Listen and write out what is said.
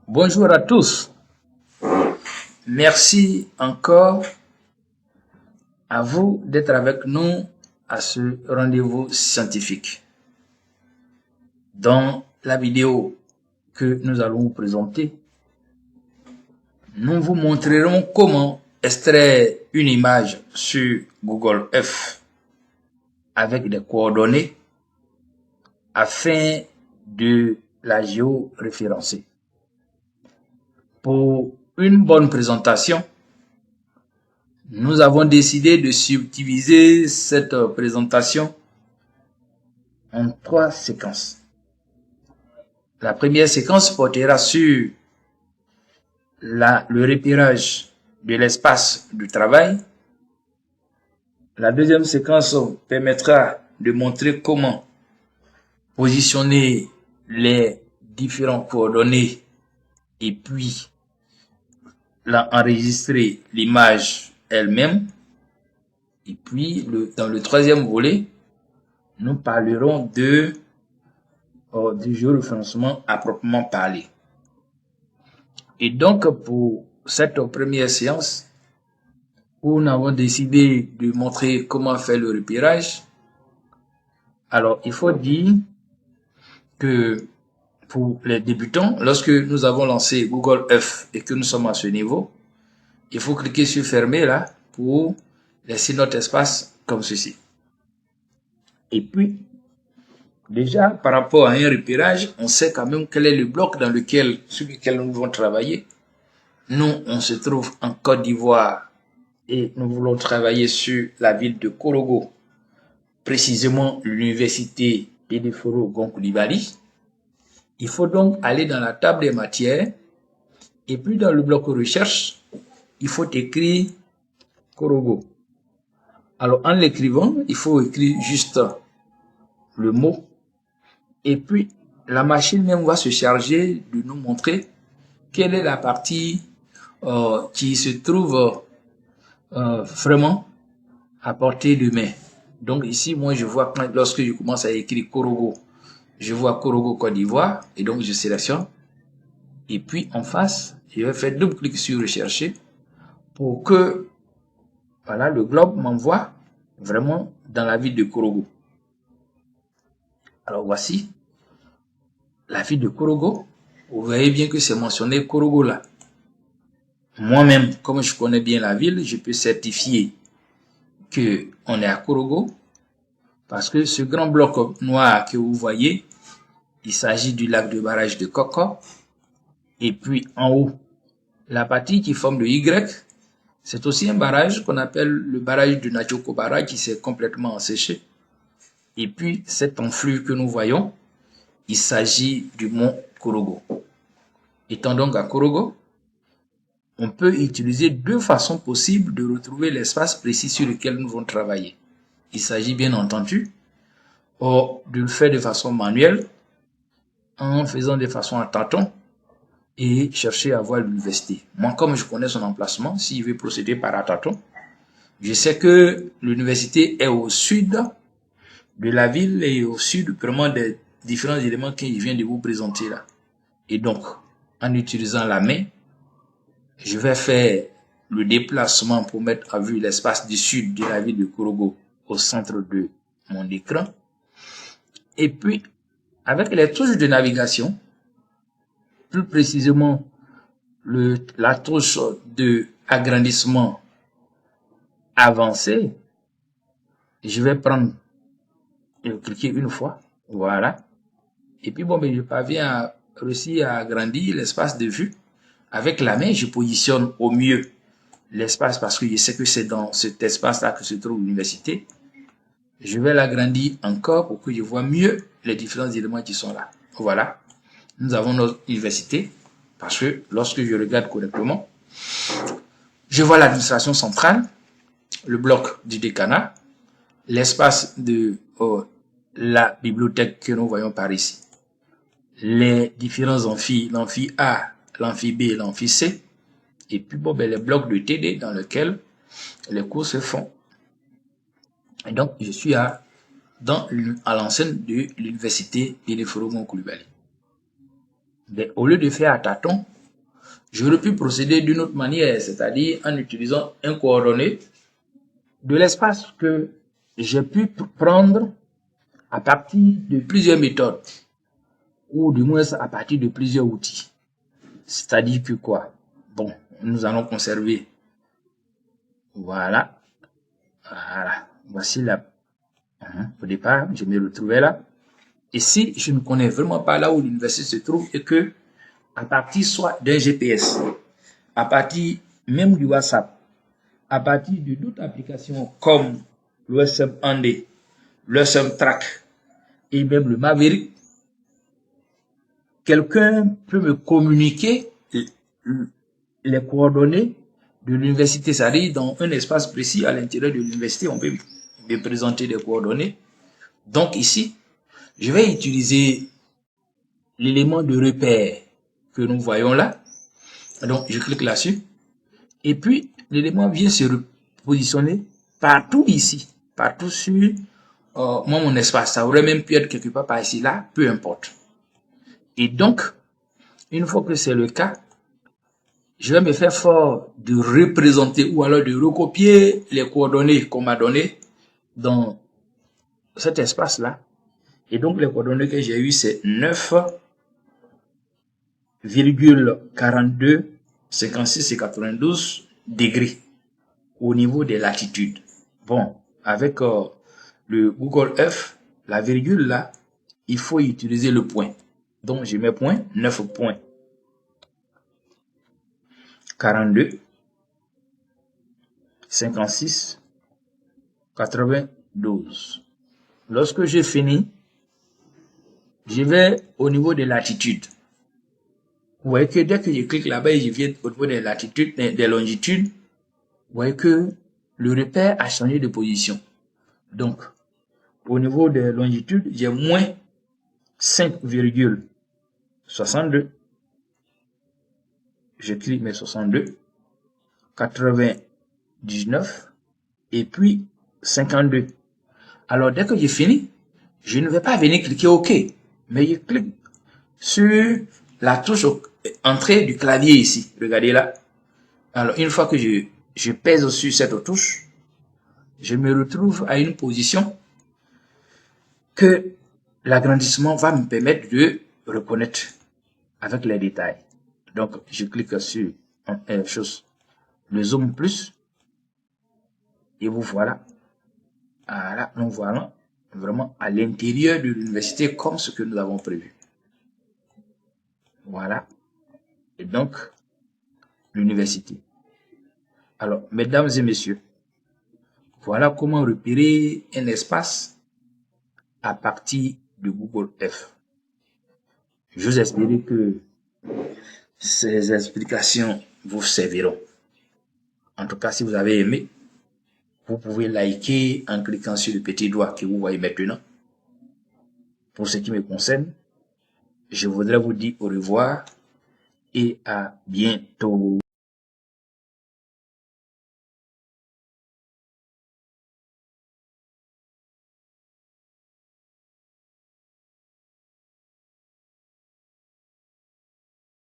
Bonjour à tous. Merci encore à vous d'être avec nous à ce rendez-vous scientifique. Dans la vidéo que nous allons vous présenter, nous vous montrerons comment extraire une image sur Google Earth avec des coordonnées afin de la géoréférencer. Pour une bonne présentation, nous avons décidé de subdiviser cette présentation en 3 séquences. La première séquence portera sur le repérage de l'espace de travail. La deuxième séquence permettra de montrer comment positionner les différentes coordonnées et puis enregistrer l'image elle-même. Et puis, dans le troisième volet, nous parlerons du géoréférencement à proprement parler. Et donc, pour cette première séance, où nous avons décidé de montrer comment faire le repérage, alors il faut dire que pour les débutants, lorsque nous avons lancé Google Earth et que nous sommes à ce niveau, il faut cliquer sur fermer là pour laisser notre espace comme ceci. Et puis, déjà, par rapport à un repérage, on sait quand même quel est le bloc sur lequel nous devons travailler. Nous, on se trouve en Côte d'Ivoire et nous voulons travailler sur la ville de Korogo, précisément l'université Pédéforo Gon-Coulibaly. Il faut donc aller dans la table des matières et puis dans le bloc recherche, il faut écrire Korogo. Alors en l'écrivant, il faut écrire juste le mot et puis la machine même va se charger de nous montrer quelle est la partie qui se trouve vraiment à portée de main. Donc ici, moi je vois, lorsque je commence à écrire Korogo, je vois Korogo Côte d'Ivoire et donc je sélectionne. Et puis en face, je vais faire double clic sur rechercher pour que voilà, le globe m'envoie vraiment dans la ville de Korogo. Alors voici la ville de Korogo. Vous voyez bien que c'est mentionné Korogo là. Moi-même, comme je connais bien la ville, je peux certifier que on est à Korogo parce que ce grand bloc noir que vous voyez, il s'agit du lac de barrage de Koko. Et puis en haut, la partie qui forme le Y, c'est aussi un barrage qu'on appelle le barrage de Nachokobara qui s'est complètement asséché. Et puis cet enflux que nous voyons, il s'agit du mont Korogo. Étant donc à Korogo, on peut utiliser deux façons possibles de retrouver l'espace précis sur lequel nous allons travailler. Il s'agit bien entendu de le faire de façon manuelle, en faisant de façon à tâtons, et chercher à voir l'université. Moi, comme je connais son emplacement, si je vais procéder par à tâtons, je sais que l'université est au sud de la ville et au sud vraiment des différents éléments que je viens de vous présenter là. Et donc, en utilisant la main, je vais faire le déplacement pour mettre à vue l'espace du sud de la ville de Korogo au centre de mon écran. Et puis, avec les touches de navigation, plus précisément la touche de agrandissement avancé, je vais prendre et cliquer une fois, voilà. Et puis bon, je parviens à réussir à agrandir l'espace de vue. Avec la main, je positionne au mieux l'espace parce que je sais que c'est dans cet espace-là que se trouve l'université. Je vais l'agrandir encore pour que je vois mieux les différents éléments qui sont là. Voilà. Nous avons notre université parce que lorsque je regarde correctement, je vois l'administration centrale, le bloc du décanat, l'espace de la bibliothèque que nous voyons par ici, les différents amphis, l'amphi A, l'amphi B et l'amphi C, et puis bon, les blocs de TD dans lesquels les cours se font. Et donc, je suis à l'enseigne de l'université Pédéforo Gon-Coulibaly. Mais au lieu de faire à tâtons, j'aurais pu procéder d'une autre manière, c'est-à-dire en utilisant un coordonné de l'espace que j'ai pu prendre à partir de plusieurs méthodes, ou du moins à partir de plusieurs outils. C'est-à-dire que quoi? Bon, nous allons conserver. Voilà. Voilà. Voici la. Au départ, je me retrouvais là. Et si je ne connais vraiment pas là où l'université se trouve et que, à partir soit d'un GPS, à partir même du WhatsApp, à partir de d'autres applications comme l'USM Andé, l'USM Track et même le Maverick, quelqu'un peut me communiquer les coordonnées de l'université, c'est-à-dire dans un espace précis à l'intérieur de l'université, on peut me présenter des coordonnées. Donc ici, je vais utiliser l'élément de repère que nous voyons là. Donc je clique là-dessus. Et puis l'élément vient se repositionner partout ici, partout sur mon espace. Ça aurait même pu être quelque part par ici, là, peu importe. Et donc, une fois que c'est le cas, je vais me faire fort de représenter ou alors de recopier les coordonnées qu'on m'a données dans cet espace-là. Et donc, les coordonnées que j'ai eues, c'est 9,42, 56 et 92 degrés au niveau des latitudes. Bon, avec le Google Earth, la virgule là, il faut utiliser le point. Donc, je mets point, 9,42, 56, 92. Lorsque j'ai fini, je vais au niveau des latitudes. Vous voyez que dès que je clique là-bas et je viens au niveau des latitudes, des longitudes, vous voyez que le repère a changé de position. Donc, au niveau des longitudes, j'ai moins 5,62. Je clique mes 62, 99 et puis 52. Alors, dès que j'ai fini, je ne vais pas venir cliquer OK, mais je clique sur la touche entrée du clavier ici. Regardez là. Alors, une fois que je pèse sur cette touche, je me retrouve à une position que l'agrandissement va me permettre de reconnaître avec les détails. Donc, je clique sur le zoom plus et vous voilà. Voilà, nous voilà vraiment à l'intérieur de l'université comme ce que nous avons prévu. Voilà. Et donc, l'université. Alors, mesdames et messieurs, voilà comment repérer un espace à partir de Google Earth. Je vous espère que ces explications vous serviront. En tout cas, si vous avez aimé, vous pouvez liker en cliquant sur le petit doigt que vous voyez maintenant. Pour ce qui me concerne, je voudrais vous dire au revoir et à bientôt.